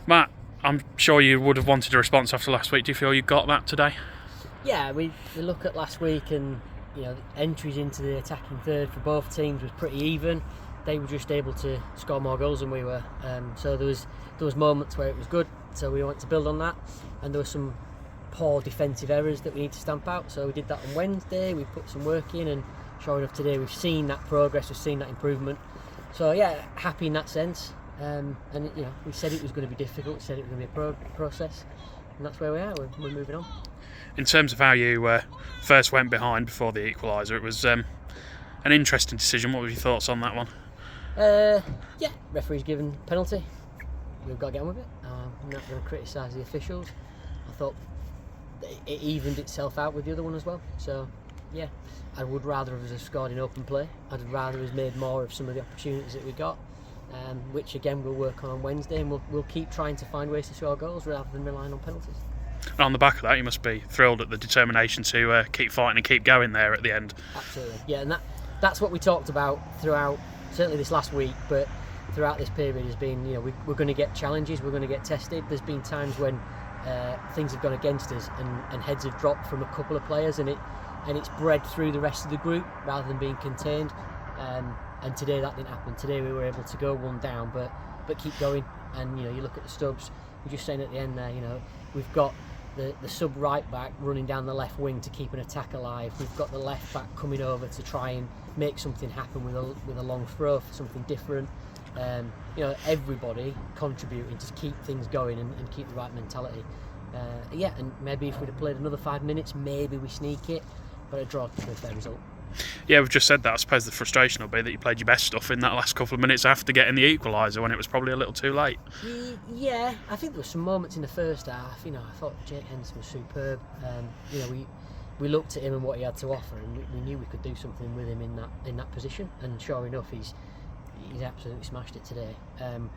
Matt, I'm sure you would have wanted a response after last week. Do you feel you got that today? Yeah, we look at last week, and the entries into the attacking third for both teams was pretty even. They were just able to score more goals than we were. So there was moments where it was good. So we want to build on that, and there were some poor defensive errors that we need to stamp out. So we did that on Wednesday. We put some work in, and sure enough, today we've seen that progress. We've seen that improvement. So yeah, happy in that sense. And we said it was going to be difficult. We said it was going to be a process, and that's where we are. We're moving on. In terms of how you first went behind before the equaliser, it was an interesting decision. What were your thoughts on that one? Yeah, referee's given penalty. We've got to get on with it. I'm not going to criticise the officials. I thought it evened itself out with the other one as well. So, yeah, I would rather us have scored in open play. I'd rather us made more of some of the opportunities that we got, which again we'll work on Wednesday, and we'll keep trying to find ways to score goals rather than relying on penalties. And on the back of that, you must be thrilled at the determination to keep fighting and keep going there at the end. Absolutely, yeah, and that's what we talked about throughout, certainly this last week, but throughout this period has been, we're going to get challenges, we're going to get tested. There's been times when things have gone against us and heads have dropped from a couple of players, and it's bred through the rest of the group rather than being contained. And today that didn't happen. Today we were able to go one down, but keep going. And you look at the subs. We're just saying at the end there, we've got the sub right back running down the left wing to keep an attack alive. We've got the left back coming over to try and make something happen with a long throw for something different. Everybody contributing to keep things going and keep the right mentality. And maybe if we'd have played another 5 minutes, maybe we sneak it, but a draw could be a fair result. Yeah, we've just said that. I suppose the frustration will be that you played your best stuff in that last couple of minutes after getting the equaliser when it was probably a little too late. Yeah, I think there were some moments in the first half. I thought Jake Henderson was superb. We looked at him and what he had to offer, and we knew we could do something with him in that position. And sure enough, he's absolutely smashed it today. And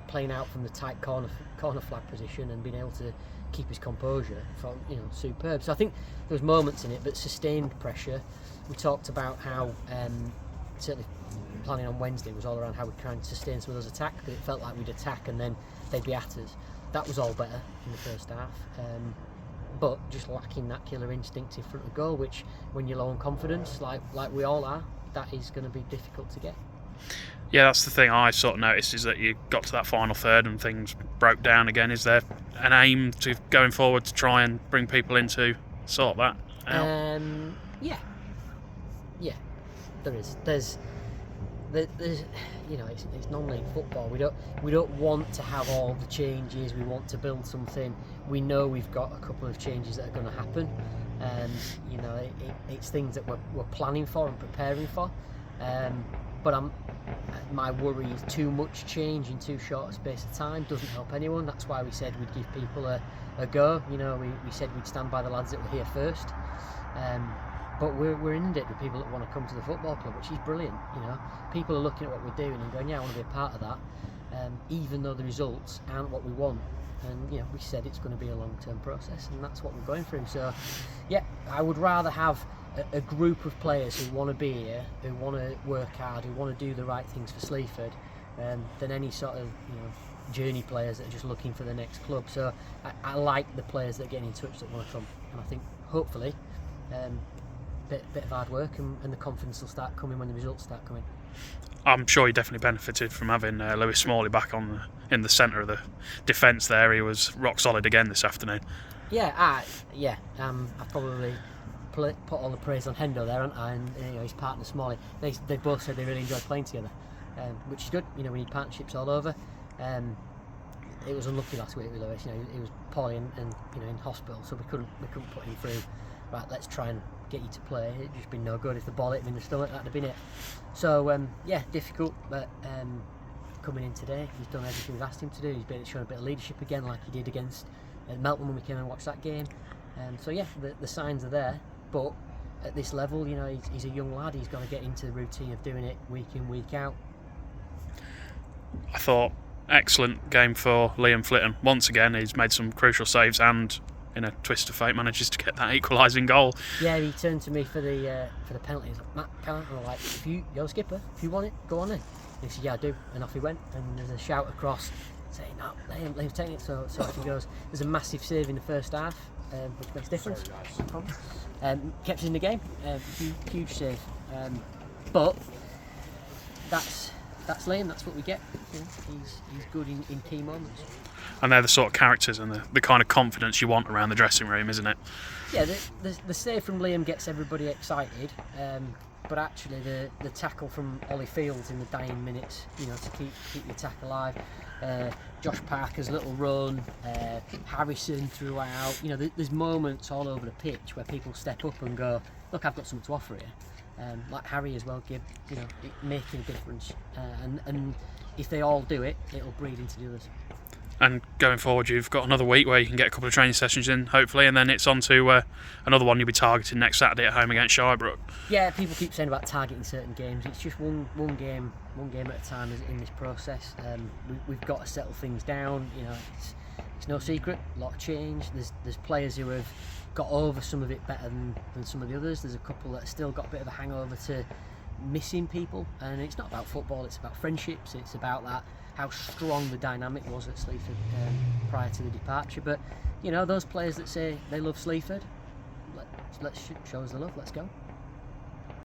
playing out from the tight corner flag position and being able to keep his composure, from superb. So I think there was moments in it, but sustained pressure. We talked about how certainly planning on Wednesday was all around how we try and sustain some of those attacks, because it felt like we'd attack and then they'd be at us. That was all better in the first half, but just lacking that killer instinct in front of goal, which when you're low on confidence, like we all are, that is going to be difficult to get. Yeah, that's the thing I sort of noticed, is that you got to that final third and things broke down again. Is there an aim to going forward to try and bring people in to sort that out? Yeah, there is. There's it's normally in football. We don't want to have all the changes. We want to build something. We know we've got a couple of changes that are going to happen, and it's things that we're planning for and preparing for. But my worry is too much change in too short a space of time doesn't help anyone. That's why we said we'd give people a go. We said we'd stand by the lads that were here first. But we're inundated with people that want to come to the football club, which is brilliant. People are looking at what we're doing and going, yeah, I want to be a part of that, even though the results aren't what we want. And we said it's going to be a long-term process, and that's what we're going through. So yeah, I would rather have a group of players who want to be here, who want to work hard, who want to do the right things for Sleaford, than any sort of journey players that are just looking for the next club. So I like the players that are getting in touch that want to come, and I think hopefully bit of hard work and the confidence will start coming when the results start coming. I'm sure he definitely benefited from having Lewis Smalley back in the centre of the defence there. He was rock solid again this afternoon. I probably put all the praise on Hendo there, haven't I? And his partner Smalley. They both said they really enjoyed playing together, which is good. We need partnerships all over. It was unlucky last week with Lewis. He was poorly and in hospital, so we couldn't put him through. Right, let's try and get you to play. It'd just been no good. If the ball hit him in the stomach, that'd have been it. So difficult, but coming in today, he's done everything we've asked him to do. He's shown a bit of leadership again, like he did against Melton when we came and watched that game. The signs are there, but at this level, he's a young lad. He's got to get into the routine of doing it week in, week out. I thought excellent game for Liam Flitton. Once again, he's made some crucial saves and, in a twist of fate, manages to get that equalising goal. Yeah, he turned to me for the penalty. He's like, Matt, can I? And I'm like, you're the skipper. If you want it, go on then. And he said, yeah, I do. And off he went. And there's a shout across. saying, "No, Liam's taking it." So off he goes. There's a massive save in the first half, which makes a difference. Kept us in the game. Huge save. But that's Liam. That's what we get. You know, he's good in key moments. And they're the sort of characters and the kind of confidence you want around the dressing room, isn't it? Yeah, the save from Liam gets everybody excited, but actually the tackle from Ollie Fields in the dying minutes, you know, to keep the attack alive. Josh Parker's little run, Harrison throughout. You know, there's moments all over the pitch where people step up and go, "Look, I've got something to offer here." Like Harry as well, making a difference. And if they all do it, it'll breed into the others. And going forward, you've got another week where you can get a couple of training sessions in, hopefully, and then it's on to another one you'll be targeting next Saturday at home against Shirebrook. Yeah, people keep saying about targeting certain games. It's just one game at a time in this process. We've got to settle things down. You know, it's no secret. A lot of change. There's players who have got over some of it better than some of the others. There's a couple that have still got a bit of a hangover to missing people, and it's not about football. It's about friendships. It's about that. How strong the dynamic was at Sleaford prior to the departure. But you know, those players that say they love Sleaford, let's show us the love. Let's go.